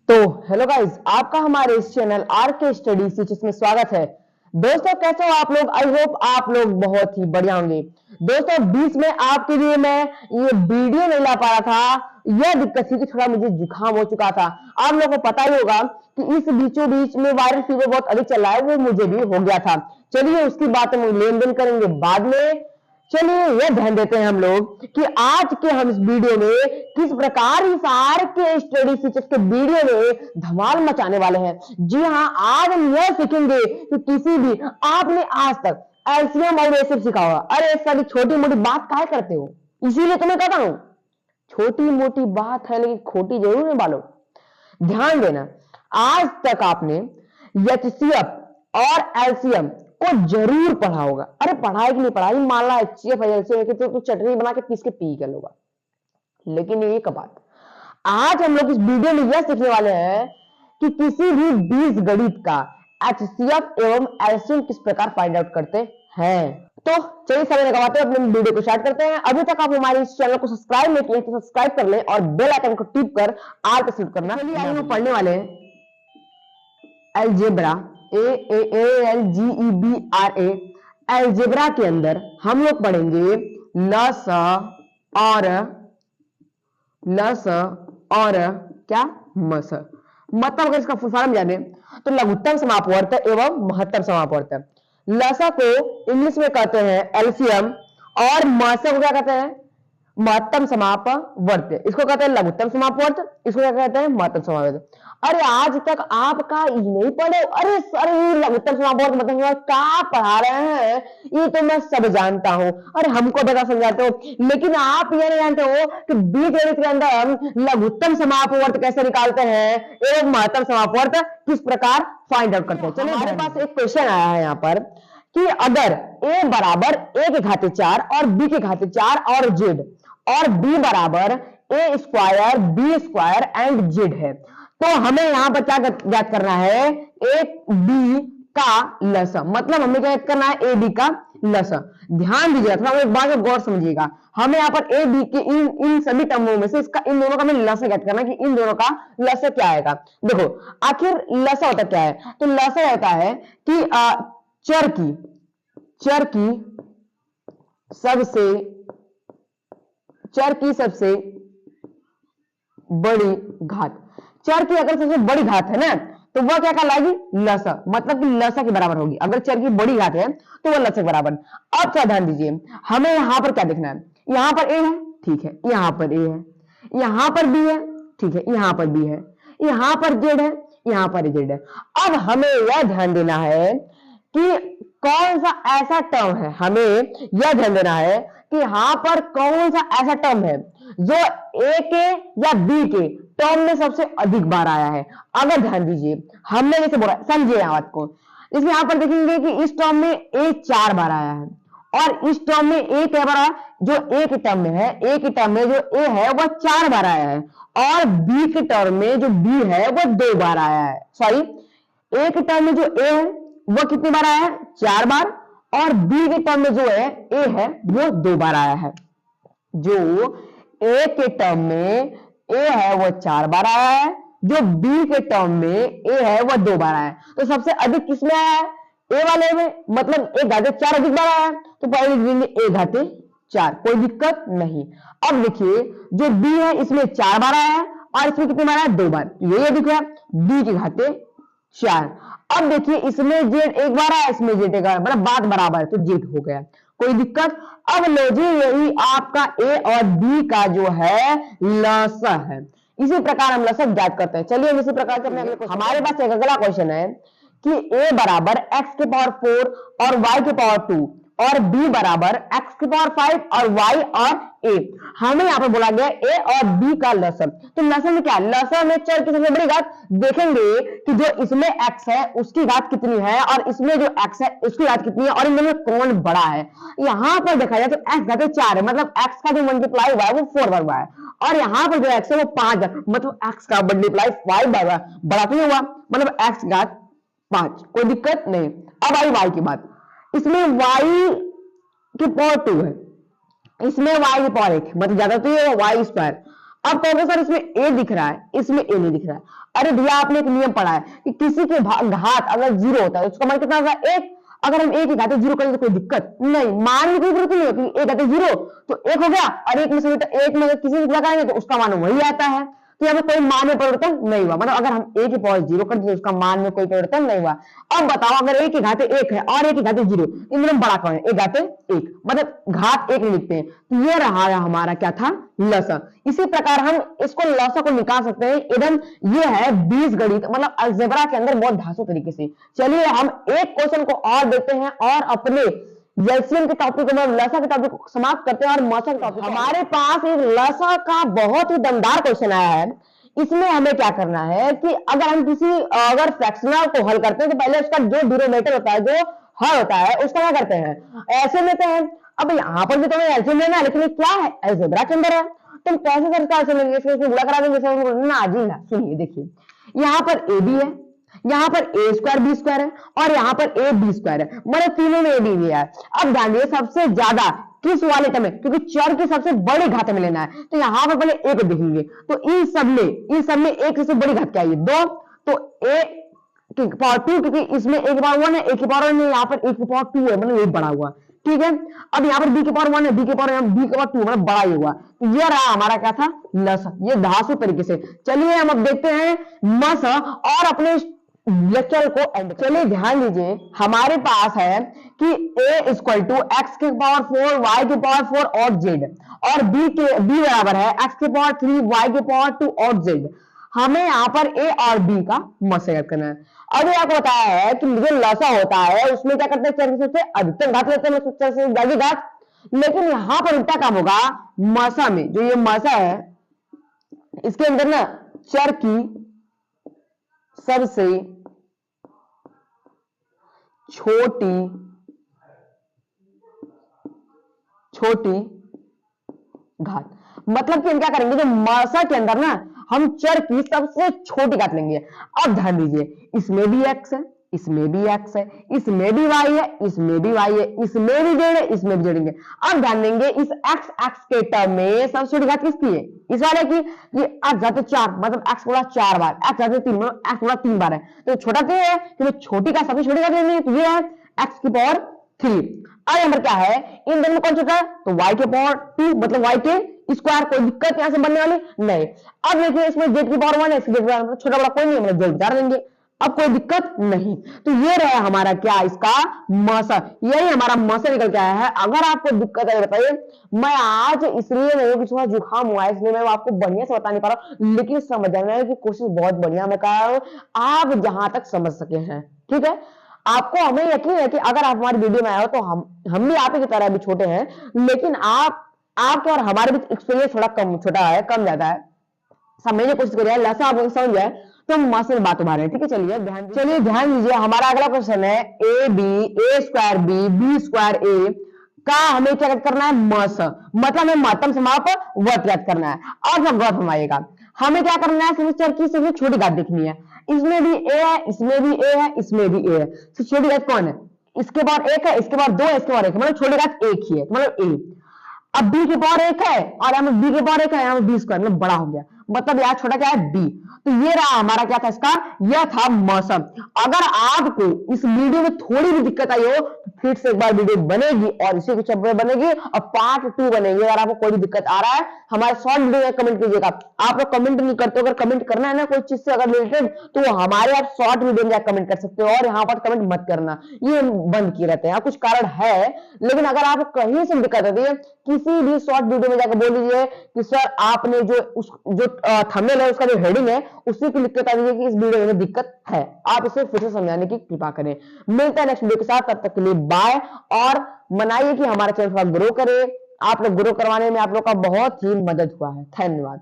तो hello guys, आपका हमारे इस चैनल आर के स्टडी टीचर्स में स्वागत है। दोस्तों, कैसे हो आप लोग? आई होप आप लोग बहुत ही बढ़िया होंगे। दोस्तों, बीच में आपके लिए मैं ये वीडियो नहीं ला पा रहा था। यह दिक्कत थी कि थोड़ा मुझे जुकाम हो चुका था। आप लोगों को पता ही होगा कि इस बीचों बीच में वायरल फीवर बहुत अधिक चल रहा है, वो मुझे भी हो गया था। चलिए उसकी बात हम लेन देन करेंगे बाद में। चलिए यह ध्यान देते हैं हम लोग कि आज के हम इस वीडियो में किस प्रकार इस आर के स्टडी फीचर्स के वीडियो में धमाल मचाने वाले हैं। जी हाँ, आज हम यह सीखेंगे कि किसी भी आपने आज तक एलसीएम और रेसिप सीखा होगा। अरे सारी छोटी मोटी बात काहे करते हो, इसीलिए तुम्हें कहता हूं छोटी मोटी बात है लेकिन खोटी जरूर है बालो। ध्यान देना, आज तक आपने एचसीएफ और एलसीएम को जरूर पढ़ा होगा। अरे पढ़ाई कि नहीं पढ़ाई, मान ला एचसीएफ एलसीएम कि तो चटनी बना के पीस के पी कर लोगा। लेकिन एक बात आज हम लोग इस वीडियो में यह सीखने वाले हैं कि किसी भी बीज गणित का एचसीएफ एवं एलसीएम किस प्रकार फाइंड आउट करते हैं। तो चलिए समय लगाते हैं, अपने वीडियो को स्टार्ट करते हैं। अभी तक आप हमारे इस चैनल को सब्सक्राइब नहीं किए तो सब्सक्राइब कर लें और बेल आइकन को टिप कर आल पे क्लिक करना। चलिए आइए हम पढ़ने वाले हैं अलजेब्रा, ALGEBRA। अलजेब्रा के अंदर हम लोग पढ़ेंगे लस और क्या मस। मतलब अगर इसका फुल फॉर्म जाने तो लघुत्तम समापवर्त एवं महत्तम समापवर्त। लसा को इंग्लिश में कहते हैं एलसीएम और मस को क्या कहते हैं? महत्तम समापवर्त। इसको कहते हैं लघुत्तम समापवर्त, इसको क्या कहते हैं? महत्तम समापवर्त। अरे आज तक आपका नहीं पढ़े? अरे सर ये लघुत्तम समापवर्त मतलब क्या पढ़ा रहे हैं, ये तो मैं सब जानता हूं। अरे हमको बता समझाते हो, लेकिन आप ये नहीं जानते हो कि बीजगणित के अंदर हम लघुत्तम समापवर्त कैसे निकालते हैं एवं महत्तम समापवर्त किस प्रकार फाइंड आउट करते हैं। चलिए हमारे पास एक क्वेश्चन आया है यहाँ पर कि अगर a बराबर a के घाते 4 और b के घाते 4 और z और b बराबर a square b square and z है, तो हमें यहां पर क्या ज्ञात करना है? एक b का लसा। मतलब हमें क्या करना है? ए बी का लसा। ध्यान दीजिएगा, थोड़ा एक बात गौर समझिएगा। हमें यहाँ पर ए बी के इन सभी टर्मों में से इसका इन दोनों का हमें लसा ज्ञात करना है कि इन दोनों का लसा क्या आएगा। देखो आखिर लसा होता क्या है? तो लसा होता है कि चर की सबसे बड़ी घात। चर की अगर सबसे बड़ी घात है ना तो वह क्या कहलाएगी? लसा। मतलब कि लसा के बराबर होगी। अगर चर की बड़ी घात है तो वह लसा के बराबर। अब क्या ध्यान दीजिए, हमें यहां पर क्या देखना है? यहां पर ए है, ठीक है, यहां पर ए है, यहां पर बी है, ठीक है, यहां पर बी है, यहां पर जेड है, यहां पर जेड है। अब हमें यह ध्यान देना है कि कौन सा ऐसा टर्म है, हमें यह ध्यान देना है कि यहां पर कौन सा ऐसा टर्म है जो ए के या बी के टर्म में सबसे अधिक बार आया है। अगर ध्यान दीजिए, हमने जैसे बोला, समझिए बात को, इसमें यहां पर देखेंगे कि इस टर्म में ए 4 बार आया है और इस टर्म में ए क्या बार आया? जो ए के टर्म में है, ए के टर्म में जो ए है वह 4 बार आया है और बी के टर्म में जो बी है वह 2 बार आया है। सॉरी, ए के टर्म में जो ए है वह कितनी बार आया है? 4 बार। और बी के टर्म में जो है ए है वो 2 बार आया है। जो ए के टर्म में ए है वो 4 बार आया है, जो बी के टर्म में ए है वो 2 बार आया है। तो सबसे अधिक किसमें आया है? ए वाले में। मतलब ए घाते 4 अधिक बार आया है, तो पहले लिख देंगे ए घाते 4, कोई दिक्कत नहीं। अब देखिए जो बी है इसमें 4 बार आया है और इसमें कितनी बार आया? 2 बार। ये दिख रहा है बी के घाते 4। अब देखिए इसमें जेड एक बार आया, इसमें जेड एक बार, मतलब बात बराबर है तो जेड हो गया, कोई दिक्कत। अब लो जी, यही आपका ए और बी का जो है लसा है। इसी प्रकार हम लसा ज्ञात करते हैं। चलिए हम इसी प्रकार से अपने अगले हमारे पास एक अगला क्वेश्चन है कि a बराबर x के पावर 4 और y के पावर 2 और b बराबर x के पावर 5 और y और a। हमें यहाँ पर बोला गया a और b का लसन। तो लसन में क्या है? लसन में चर की सबसे बड़ी घात। देखेंगे कि जो इसमें x है उसकी घात कितनी है और इसमें जो x है उसकी घात कितनी है और इनमें कौन बड़ा है। यहाँ पर देखा जाए तो x घाते 4 है, मतलब x का जो मल्टीप्लाई हुआ है वो 4 बार हुआ है और यहाँ पर जो x है वो 5 है, मतलब x का मल्टीप्लाई 5 बार हुआ, बड़ा तो नहीं हुआ, मतलब x घात 5, कोई दिक्कत नहीं। अब आई y की बात। इसमें y की पावर 2 है, इसमें y की पावर 1, मतलब ज्यादा तो ये y स्क्वायर अब कहोगे सर इसमें ए दिख रहा है, इसमें ए नहीं दिख रहा है। अरे भैया आपने एक नियम पढ़ा है कि किसी के घात अगर जीरो होता है उसका मान कितना होगा, एक। अगर हम ए की घात जीरो करें तो कोई दिक्कत नहीं, मान की कोई जरूरत नहीं होती, ए घात जीरो तो एक हो गया, और एक में से एक में किसी से लगाएंगे तो उसका मान वही आता है। तो यहाँ पे कोई मान में परिवर्तन नहीं हुआ, मतलब अगर हम ए की पावर जीरो कर दें उसका मान में कोई परिवर्तन नहीं हुआ। अब बताओ अगर ए की घाते एक है और ए की घाते जीरो, इनमें बड़ा कौन है, ए घाते एक, मतलब घात एक लिखते हैं। तो ये रहा हमारा क्या था, लसा। इसी प्रकार हम इसको लसा को निकाल सकते हैं एकदम, ये है बीजगणित मतलब अलजेब्रा के अंदर बहुत धांसू तरीके से। चलिए हम एक क्वेश्चन को और देखते हैं और अपने एलसीएम के टॉपिक में लसा के टॉपिक को समाप्त करते हैं और मौसा के टॉपिक। हमारे पास एक लसा का बहुत ही दमदार क्वेश्चन आया है। इसमें हमें क्या करना है कि अगर हम किसी अगर फ्रैक्शनल को हल करते हैं तो पहले उसका जो डिनोमिनेटर होता है, जो हल होता है, उसका क्या करते हैं, ऐसे लेते हैं। अब यहाँ पर भी तुम्हें एलसीएम लेना है, लेकिन ये क्या है, अलजेब्रा के अंदर है, तुम कैसे सर इसका एलसीएम लेंगे, इसको गुणा करा देंगे ना जी ना। सुनिए देखिए, यहाँ पर ए बी है, यहाँ पर ए स्क्वायर बी स्क्वायर है, और यहाँ पर ए बी स्क्वायर है, मतलब तीनों में ए बी भी है। अब ध्यान दिए सबसे ज्यादा किस वाले टर्म में, क्योंकि चर की सबसे बड़ी घात में लेना है, तो यहाँ पर पहले ए को देखेंगे। तो इन सब में एक सबसे बड़ी घात क्या है, दो, तो ए की पावर टू, क्योंकि इसमें ए की पावर वन है, ए की पावर वन है, यहाँ पर ए की पावर टू है, मतलब एक बड़ा हुआ, ठीक है। अब यहाँ पर बी के पावर वन है, बी के पावर टू, मतलब बड़ा ही हुआ। तो ये रहा हमारा क्या था, लसा, ये धांसू तरीके से। चलिए हम अब देखते हैं मस और अपने लेक्चर को एंड। चलिए ध्यान दीजिए, हमारे पास है कि a इक्वल टू एक्स के पावर 4 वाई के पावर 4 और z, और b बराबर है एक्स के पावर 3 वाई के पावर 2 और z। हमें यहाँ पर a और b का मस याद करना है। अब आपको बताया है कि जो लसा होता है उसमें क्या करते हैं, चर की सबसे अधिकतम घात लेते हैं, चर से ज्यादा घात। लेकिन यहाँ पर उल्टा काम होगा, मसा में जो ये मसा है इसके अंदर ना चर की सबसे छोटी घात, मतलब कि हम क्या करेंगे, जो मसा के अंदर ना हम चर की सबसे छोटी घात लेंगे। अब ध्यान दीजिए, इसमें भी x है, इसमें भी x है, इसमें भी y है, इसमें भी y है, इसमें भी z है, इसमें भी जोड़ेंगे। अब ध्यान देंगे इस x के टर्म में सबसे छोटी घात किसकी है, इस वाले की। ये x जाते 4, मतलब x गुणा 4 बार, x जाते 3, मतलब x गुणा 3 बार है, तो छोटा क्या है, तो छोटी का सबसे छोटी घात लेनी है, तो ये है x की पावर 3। अब नंबर क्या है, इन दोनों में कौन छोटा है, तो y के पावर 2, मतलब y के स्क्वायर, कोई दिक्कत यहां से बनने वाली नहीं। अब देखिए इसमें z की पावर 1 है, इसकी z की पावर छोटा बड़ा कोई नहीं, मतलब जोड़ बता देंगे, अब कोई दिक्कत नहीं। तो ये रहा हमारा क्या, इसका मसा, यही हमारा मसा निकल के आया है। अगर आपको दिक्कत है बताइए, मैं आज इसलिए नहीं कि थोड़ा जुकाम हुआ है इसलिए मैं आपको बढ़िया से बता नहीं पा रहा, लेकिन समझने की कोशिश बहुत बढ़िया मैं कर रहा हूं, आप जहां तक समझ सके हैं, ठीक है। आपको हमें यकीन है कि अगर आप हमारी वीडियो में आए हो तो हम भी आप ही की तरह भी छोटे हैं, लेकिन आपके और हमारे बीच एक्सपीरियंस थोड़ा कम छोटा है, कम ज्यादा है, समझने की कोशिश करिए, लसा आप समझ जाए तो हम मस्त में बात उभा रहे हैं, ठीक है। चलिए ध्यान दीजिए, हमारा अगला क्वेश्चन है A B, A square B square A का हमें क्या करना है, मस, मतलब हमें महत्तम समाप वर्त याद करना है। और जब वर्त हम आएगा हमें क्या करना है, सबसे चर की सबसे छोटी घात देखनी है। इसमें भी ए है, इसमें भी ए है, इसमें भी ए है, तो छोटी घात कौन है, इसके बाद एक है, इसके बाद दो है, इसके बाद एक है, मतलब छोटी घात एक ही है, मतलब ए। अब b के पावर एक है और यहाँ b के पावर एक है, यहाँ b स्क्वायर मतलब बड़ा हो गया, मतलब यहाँ छोटा क्या है b। तो ये रहा हमारा क्या था, इसका यह था मौसम। अगर आपको इस वीडियो में थोड़ी भी दिक्कत आई हो तो फिर से एक बार वीडियो बनेगी और इसी कुछ बनेगी और पार्ट 2 बनेगी। अगर आपको कोई भी दिक्कत आ रहा है हमारे शॉर्ट वीडियो में कमेंट कीजिएगा। आप लोग कमेंट नहीं करते, अगर कमेंट करना है ना कोई चीज से अगर रिलेटेड तो हमारे आप शॉर्ट वीडियो में जाकर कमेंट कर सकते हो, और यहाँ पर कमेंट मत करना, ये बंद किए रहते हैं, कुछ कारण है। लेकिन अगर आपको कहीं से दिक्कत होती है किसी भी शॉर्ट वीडियो में जाकर बोल दीजिए कि सर आपने जो थंबनेल है उसका जो हेडिंग है उसी की लिख के बता दीजिए कि इस वीडियो में दिक्कत है, आप इसे फिर से समझाने की कृपा करें। मिलता है नेक्स्ट वीडियो के साथ, तब तक के लिए बाय, और मनाइए कि हमारा चैनल थोड़ा ग्रो करे। आप लोग ग्रो करवाने में आप लोग का बहुत ही मदद हुआ है। धन्यवाद।